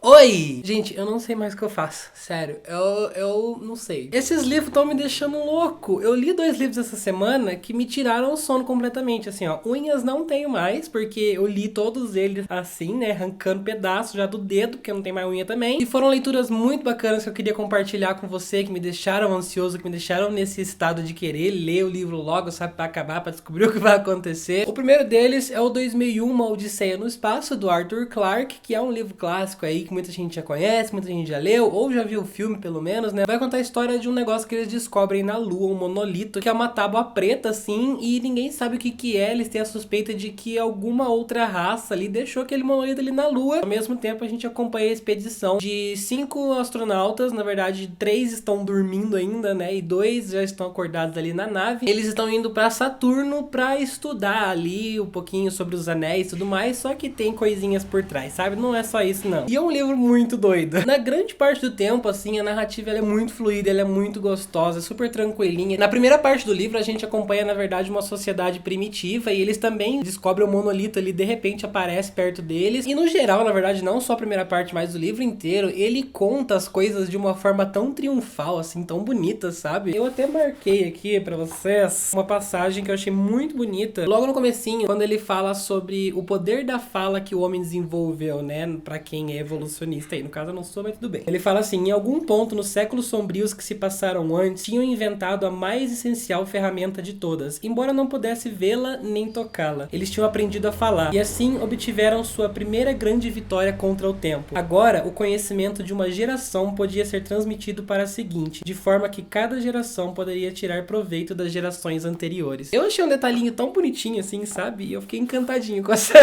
Oi! Gente, eu não sei mais o que eu faço. Sério, eu não sei. Esses livros estão me deixando louco. Eu li 2 livros essa semana que me tiraram o sono completamente. Assim, ó, unhas não tenho mais, porque eu li todos eles assim, né? Arrancando pedaços já do dedo, porque não tem mais unha também. E foram leituras muito bacanas que eu queria compartilhar com você, que me deixaram ansioso, que me deixaram nesse estado de querer ler o livro logo, sabe? Pra acabar, pra descobrir o que vai acontecer. O primeiro deles é o 2001, Uma Odisseia no Espaço, do Arthur Clarke, que é um livro clássico aí, que muita gente já conhece, muita gente já leu, ou já viu o filme pelo menos, né? Vai contar a história de um negócio que eles descobrem na Lua, um monolito, que é uma tábua preta, assim, e ninguém sabe o que que é. Eles têm a suspeita de que alguma outra raça ali deixou aquele monolito ali na Lua. Ao mesmo tempo, a gente acompanha a expedição de 5 astronautas, na verdade, 3 estão dormindo ainda, né? E 2 já estão acordados ali na nave. Eles estão indo pra Saturno pra estudar ali um pouquinho sobre os anéis e tudo mais, só que tem coisinhas por trás, sabe? Não é só isso, não. E é um livro muito doido. Na grande parte do tempo, assim, a narrativa ela é muito fluida, ela é muito gostosa, super tranquilinha. Na primeira parte do livro, a gente acompanha, na verdade, uma sociedade primitiva e eles também descobrem o monolito ali, de repente aparece perto deles. E no geral, na verdade, não só a primeira parte, mas o livro inteiro, ele conta as coisas de uma forma tão triunfal, assim, tão bonita, sabe? Eu até marquei aqui pra vocês uma passagem que eu achei muito bonita. Logo no comecinho, quando ele fala sobre o poder da fala que o homem desenvolveu, né? Pra quem é evolucionista aí. No caso, eu não sou, mas tudo bem. Ele fala assim: em algum ponto, nos séculos sombrios que se passaram antes, tinham inventado a mais essencial ferramenta de todas, embora não pudesse vê-la nem tocá-la. Eles tinham aprendido a falar, e assim obtiveram sua primeira grande vitória contra o tempo. Agora, o conhecimento de uma geração podia ser transmitido para a seguinte, de forma que cada geração poderia tirar proveito das gerações anteriores. Eu achei um detalhinho tão bonitinho assim, sabe? E eu fiquei encantadinho com essa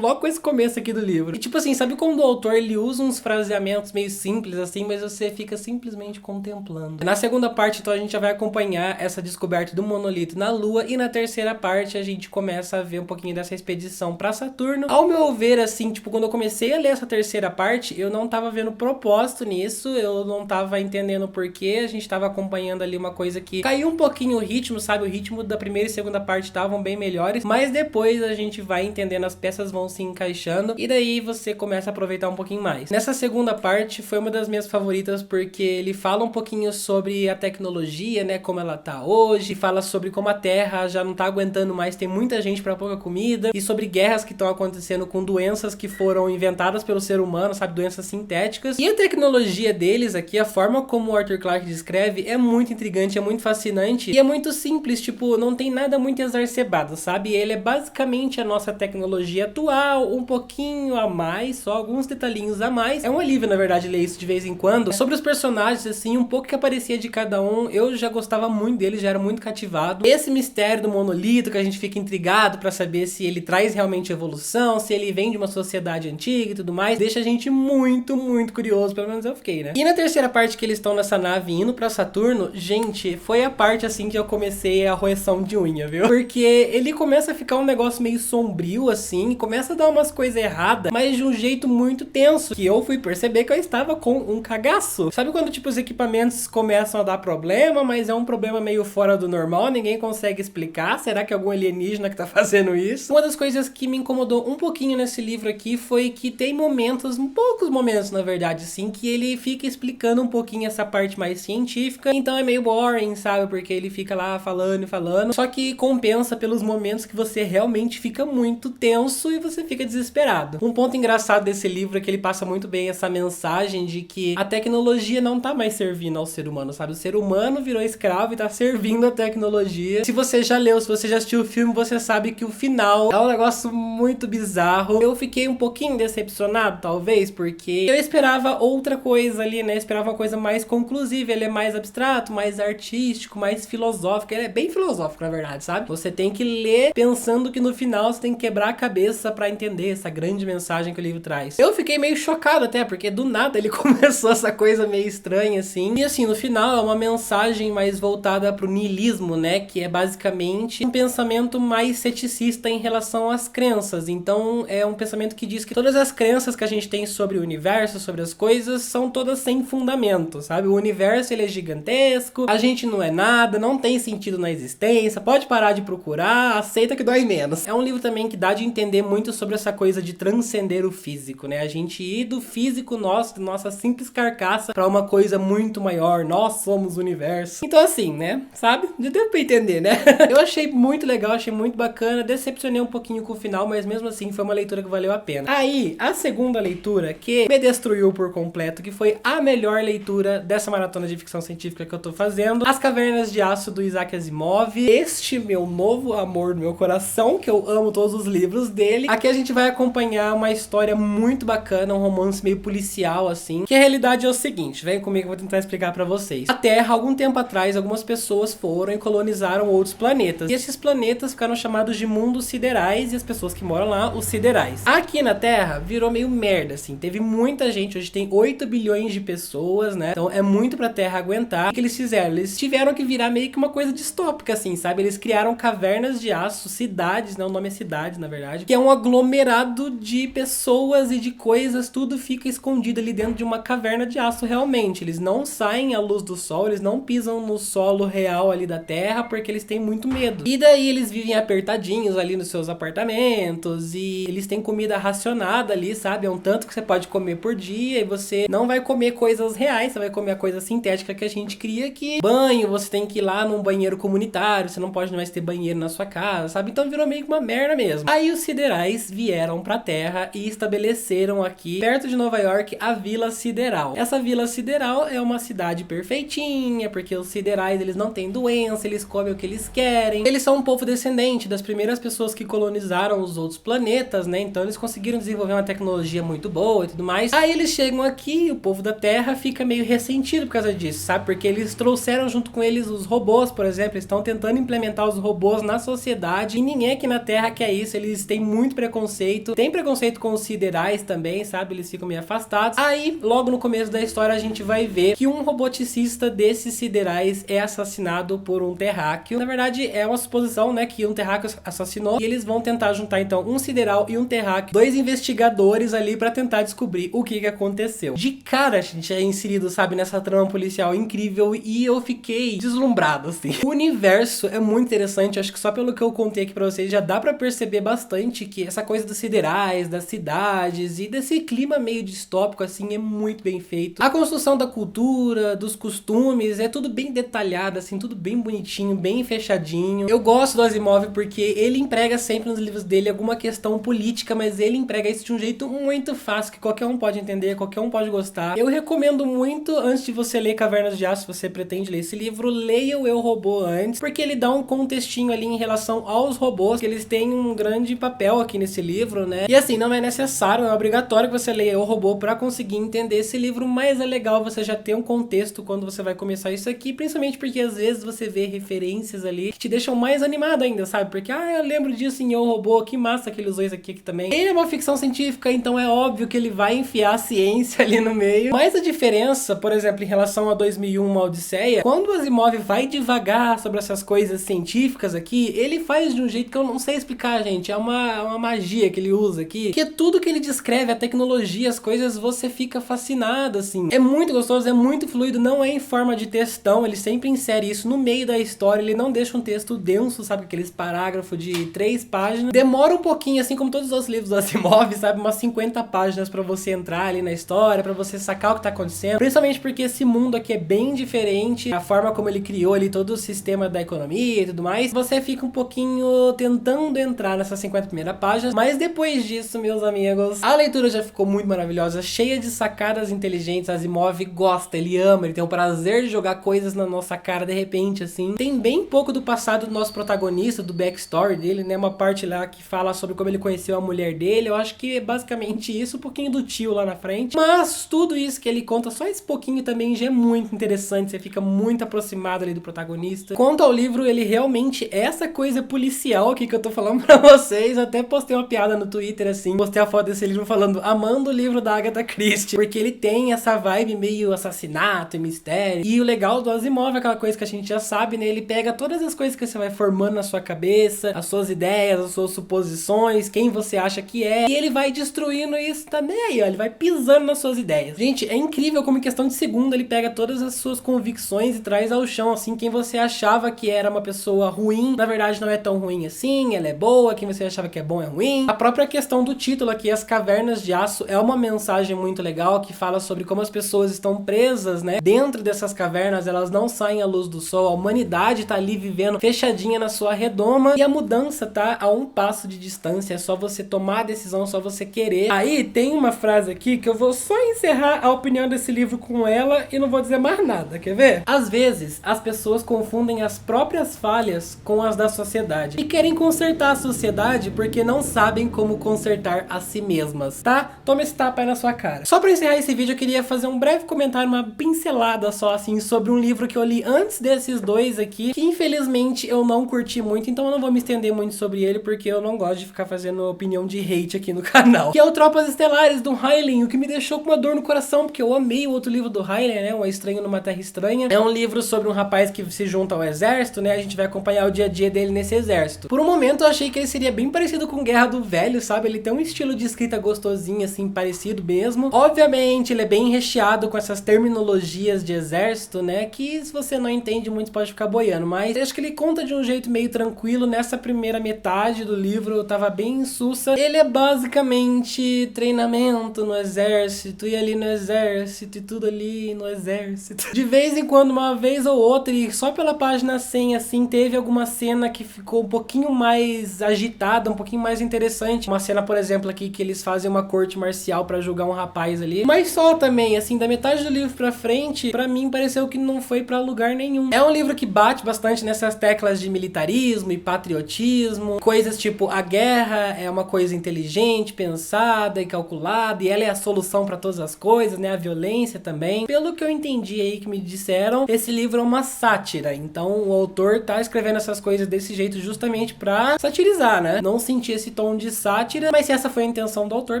logo com esse começo aqui do livro. E tipo assim, sabe quando o autor ele usa uns fraseamentos meio simples assim, mas você fica simplesmente contemplando. Na segunda parte, então, a gente já vai acompanhar essa descoberta do monolito na Lua, e na terceira parte a gente começa a ver um pouquinho dessa expedição pra Saturno. Ao meu ver, assim, tipo, quando eu comecei a ler essa terceira parte, eu não tava vendo propósito nisso, eu não tava entendendo o porquê, a gente tava acompanhando ali uma coisa que caiu um pouquinho o ritmo, sabe? O ritmo da primeira e segunda parte estavam bem melhores, mas depois a gente vai entendendo, as peças vão se encaixando, e daí você começa a aproveitar um pouquinho mais. Nessa segunda parte foi uma das minhas favoritas, porque ele fala um pouquinho sobre a tecnologia, né? Como ela tá hoje, fala sobre como a Terra já não tá aguentando mais, tem muita gente pra pouca comida, e sobre guerras que estão acontecendo com doenças que foram inventadas pelo ser humano, sabe? Doenças sintéticas. E a tecnologia deles aqui, a forma como o Arthur Clarke descreve, é muito intrigante, é muito fascinante, e é muito simples, tipo, não tem nada muito exacerbado, sabe? Ele é basicamente a nossa tecnologia atual, um pouquinho a mais, só alguns detalhinhos a mais. É um alívio, na verdade, ler isso de vez em quando. Sobre os personagens, assim, um pouco que aparecia de cada um, eu já gostava muito deles, já era muito cativado. Esse mistério do monolito, que a gente fica intrigado pra saber se ele traz realmente evolução, se ele vem de uma sociedade antiga e tudo mais, deixa a gente muito, muito curioso, pelo menos eu fiquei, né? E na terceira parte que eles estão nessa nave indo pra Saturno, gente, foi a parte, assim, que eu comecei a roeção de unha, viu? Porque ele começa a ficar um negócio meio sombrio, assim, começa a dar umas coisas erradas, mas de um jeito muito tenso, que eu fui perceber que eu estava com um cagaço. Sabe quando, tipo, os equipamentos começam a dar problema, mas é um problema meio fora do normal, ninguém consegue explicar? Será que é algum alienígena que tá fazendo isso? Uma das coisas que me incomodou um pouquinho nesse livro aqui foi que tem momentos, poucos momentos, na verdade, assim, que ele fica explicando um pouquinho essa parte mais científica, então é meio boring, sabe? Porque ele fica lá falando e falando, só que compensa pelos momentos que você realmente fica muito tenso e você fica desesperado. Um ponto engraçado desse livro é que ele passa muito bem essa mensagem de que a tecnologia não tá mais servindo ao ser humano, sabe? O ser humano virou escravo e tá servindo a tecnologia. Se você já leu, se você já assistiu o filme, você sabe que o final é um negócio muito bizarro. Eu fiquei um pouquinho decepcionado, talvez, porque eu esperava outra coisa ali, né? Eu esperava uma coisa mais conclusiva. Ele é mais abstrato, mais artístico, mais filosófico. Ele é bem filosófico, na verdade, sabe? Você tem que ler pensando que no final você tem que quebrar a cabeça pra entender essa grande mensagem que o livro traz. Eu fiquei meio chocado até, porque do nada ele começou essa coisa meio estranha, assim. E assim, no final é uma mensagem mais voltada pro niilismo, né? Que é basicamente um pensamento mais ceticista em relação às crenças. Então é um pensamento que diz que todas as crenças que a gente tem sobre o universo, sobre as coisas, são todas sem fundamento, sabe? O universo ele é gigantesco, a gente não é nada, não tem sentido na existência, pode parar de procurar, aceita que dói menos. É um livro também que dá de entender muito sobre essa coisa de transcender o físico, né? A gente expandir do físico nosso, da nossa simples carcaça, pra uma coisa muito maior. Nós somos o universo. Então assim, né? Sabe? Já deu pra entender, né? Eu achei muito legal, achei muito bacana. Decepcionei um pouquinho com o final, mas mesmo assim foi uma leitura que valeu a pena. Aí, a segunda leitura que me destruiu por completo, que foi a melhor leitura dessa maratona de ficção científica que eu tô fazendo, As Cavernas de Aço, do Isaac Asimov. Este meu novo amor do meu coração, que eu amo todos os livros dele. Aqui a gente vai acompanhar uma história muito bacana, um romance meio policial, assim, que a realidade é o seguinte, vem comigo que eu vou tentar explicar pra vocês. A Terra, algum tempo atrás, algumas pessoas foram e colonizaram outros planetas. E esses planetas ficaram chamados de mundos siderais, e as pessoas que moram lá, os siderais. Aqui na Terra, virou meio merda, assim, teve muita gente, hoje tem 8 bilhões de pessoas, né, então é muito pra Terra aguentar. O que eles fizeram? Eles tiveram que virar meio que uma coisa distópica, assim, sabe? Eles criaram cavernas de aço, cidades, né, o nome é cidade, na verdade, que é um aglomerado de pessoas e de coisas, tudo fica escondido ali dentro de uma caverna de aço, realmente. Eles não saem à luz do sol, eles não pisam no solo real ali da Terra, porque eles têm muito medo. E daí eles vivem apertadinhos ali nos seus apartamentos, e eles têm comida racionada ali, sabe? É um tanto que você pode comer por dia, e você não vai comer coisas reais, você vai comer a coisa sintética que a gente cria, que banho, você tem que ir lá num banheiro comunitário, você não pode mais ter banheiro na sua casa, sabe? Então virou meio que uma merda mesmo. Aí os siderais vieram pra Terra e estabeleceram aqui, perto de Nova York, a Vila Sideral. Essa Vila Sideral é uma cidade perfeitinha, porque os siderais, eles não têm doença, eles comem o que eles querem. Eles são um povo descendente das primeiras pessoas que colonizaram os outros planetas, né? Então eles conseguiram desenvolver uma tecnologia muito boa e tudo mais. Aí eles chegam aqui e o povo da Terra fica meio ressentido por causa disso, sabe? Porque eles trouxeram junto com eles os robôs, por exemplo. Eles estão tentando implementar os robôs na sociedade e ninguém aqui na Terra quer isso. Eles têm muito preconceito. Tem preconceito com os siderais também, sabe? Eles ficam meio afastados. Aí, logo no começo da história, a gente vai ver que um roboticista desses siderais é assassinado por um terráqueo. Na verdade, é uma suposição, né, que um terráqueo assassinou, e eles vão tentar juntar, então, um sideral e um terráqueo, dois investigadores ali pra tentar descobrir o que aconteceu. De cara, a gente é inserido, sabe, nessa trama policial incrível, e eu fiquei deslumbrado, assim. O universo é muito interessante, acho que só pelo que eu contei aqui pra vocês, já dá pra perceber bastante que essa coisa dos siderais, das cidades e desse clima meio distópico, assim, é muito bem feito. A construção da cultura, dos costumes, é tudo bem detalhado, assim, tudo bem bonitinho, bem fechadinho. Eu gosto do Asimov porque ele emprega sempre nos livros dele alguma questão política, mas ele emprega isso de um jeito muito fácil, que qualquer um pode entender, qualquer um pode gostar. Eu recomendo muito, antes de você ler Cavernas de Aço, se você pretende ler esse livro, leia o Eu, Robô antes, porque ele dá um contextinho ali em relação aos robôs, que eles têm um grande papel aqui nesse livro, né? E assim, não é necessário, não é obrigatório que você leia Eu, Robô pra conseguir entender esse livro, mas é legal você já ter um contexto quando você vai começar isso aqui, principalmente porque às vezes você vê referências ali que te deixam mais animado ainda, sabe? Porque, eu lembro disso em Eu, Robô, que massa que ele usou isso aqui também. Ele é uma ficção científica, então é óbvio que ele vai enfiar a ciência ali no meio. Mas a diferença, por exemplo, em relação a 2001, Uma Odisseia, quando o Asimov vai devagar sobre essas coisas científicas aqui, ele faz de um jeito que eu não sei explicar, gente. É uma magia que ele usa aqui, que tudo que ele descreve, a tecnologia, as coisas, você fica fascinado, assim. É muito gostoso, é muito fluido, não é em forma de textão, ele sempre insere isso no meio da história, ele não deixa um texto denso, sabe, aqueles parágrafos de 3 páginas. Demora um pouquinho, assim como todos os livros do Asimov, sabe, umas 50 páginas pra você entrar ali na história, pra você sacar o que tá acontecendo, principalmente porque esse mundo aqui é bem diferente, a forma como ele criou ali todo o sistema da economia e tudo mais, você fica um pouquinho tentando entrar nessas 50 primeiras páginas, mas depois disso, meus amigos, a leitura já ficou muito maravilhosa, cheia de sacadas inteligentes. Asimov gosta, ele ama, ele tem o prazer de jogar coisas na nossa cara de repente, assim. Tem bem pouco do passado do nosso protagonista, do backstory dele, né, uma parte lá que fala sobre como ele conheceu a mulher dele, eu acho que é basicamente isso, um pouquinho do tio lá na frente, mas tudo isso que ele conta, só esse pouquinho também já é muito interessante, você fica muito aproximado ali do protagonista. Quanto ao livro, ele realmente é essa coisa policial aqui que eu tô falando pra vocês, eu até postei uma piada no Twitter, assim, postei a foto desse livro falando, amando o livro da Agatha Christie, porque ele tem essa vibe meio assassinato e mistério, e o legal do Asimov é aquela coisa que a gente já sabe, né, ele pega todas as coisas que você vai formando na sua cabeça, as suas ideias, as suas suposições, quem você acha que é, e ele vai destruindo isso também aí, ó, ele vai pisando nas suas ideias. Gente, é incrível como em questão de segundo ele pega todas as suas convicções e traz ao chão, assim, quem você achava que era uma pessoa ruim, na verdade não é tão ruim assim, ela é boa, quem você achava que é bom é ruim. A própria questão do título aqui, As Cavernas de Aço, Espaço é uma mensagem muito legal que fala sobre como as pessoas estão presas, né, dentro dessas cavernas, elas não saem à luz do sol, a humanidade tá ali vivendo fechadinha na sua redoma e a mudança tá a um passo de distância, é só você tomar a decisão, é só você querer. Aí tem uma frase aqui que eu vou só encerrar a opinião desse livro com ela e não vou dizer mais nada, quer ver? Às vezes, as pessoas confundem as próprias falhas com as da sociedade e querem consertar a sociedade porque não sabem como consertar a si mesmas, tá? Toma esse tapa aí na sua cara. Só pra encerrar esse vídeo, eu queria fazer um breve comentário, uma pincelada só, assim, sobre um livro que eu li antes desses dois aqui, que infelizmente eu não curti muito, então eu não vou me estender muito sobre ele, porque eu não gosto de ficar fazendo opinião de hate aqui no canal. Que é o Tropas Estelares, do Heinlein, o que me deixou com uma dor no coração, porque eu amei o outro livro do Heinlein, né? O Estranho numa Terra Estranha. É um livro sobre um rapaz que se junta ao exército, né? A gente vai acompanhar o dia a dia dele nesse exército. Por um momento eu achei que ele seria bem parecido com Guerra do Velho, sabe? Ele tem um estilo de escrita gostosinho, assim, parecido mesmo. Obviamente, ele é bem recheado com essas terminologias de exército, né? Que se você não entende muito, pode ficar boiando. Mas eu acho que ele conta de um jeito meio tranquilo. Nessa primeira metade do livro, eu tava bem insussa. Ele é basicamente treinamento no exército, e ali no exército, e tudo ali no exército. De vez em quando, uma vez ou outra, e só pela página 100, assim, teve alguma cena que ficou um pouquinho mais agitada, um pouquinho mais interessante. Uma cena, por exemplo, aqui, que eles fazem uma corte marcial pra julgar um rapaz ali. Mas só também, assim, da metade do livro pra frente, pra mim pareceu que não foi pra lugar nenhum. É um livro que bate bastante nessas teclas de militarismo e patriotismo, coisas tipo, a guerra é uma coisa inteligente, pensada e calculada, e ela é a solução pra todas as coisas, né, a violência também. Pelo que eu entendi aí, que me disseram, esse livro é uma sátira, então o autor tá escrevendo essas coisas desse jeito justamente pra satirizar, né, não sentir esse tom de sátira, mas se essa foi a intenção do autor,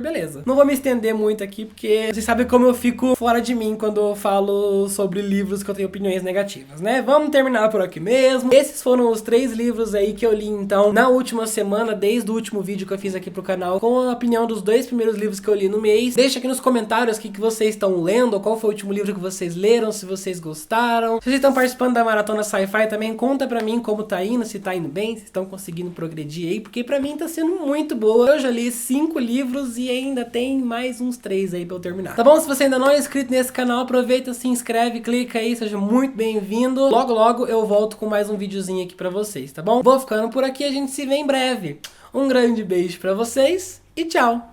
beleza. Não vou me estender muito aqui, porque vocês sabem como eu fico fora de mim quando eu falo sobre livros que eu tenho opiniões negativas, né? Vamos terminar por aqui mesmo. Esses foram os 3 livros aí que eu li, então, na última semana, desde o último vídeo que eu fiz aqui pro canal, com a opinião dos 2 primeiros livros que eu li no mês. Deixa aqui nos comentários o que vocês estão lendo, ou qual foi o último livro que vocês leram, se vocês gostaram. Se vocês estão participando da Maratona Sci-Fi também, conta pra mim como tá indo, se tá indo bem, se estão conseguindo progredir aí, porque pra mim tá sendo muito boa. Eu já li 5 livros e ainda tem mais uns 3 aí pra eu terminar. Tá bom? Se você ainda não é inscrito nesse canal, aproveita, se inscreve, clica aí, seja muito bem-vindo. Logo, logo eu volto com mais um videozinho aqui pra vocês, tá bom? Vou ficando por aqui, a gente se vê em breve. Um grande beijo pra vocês e tchau!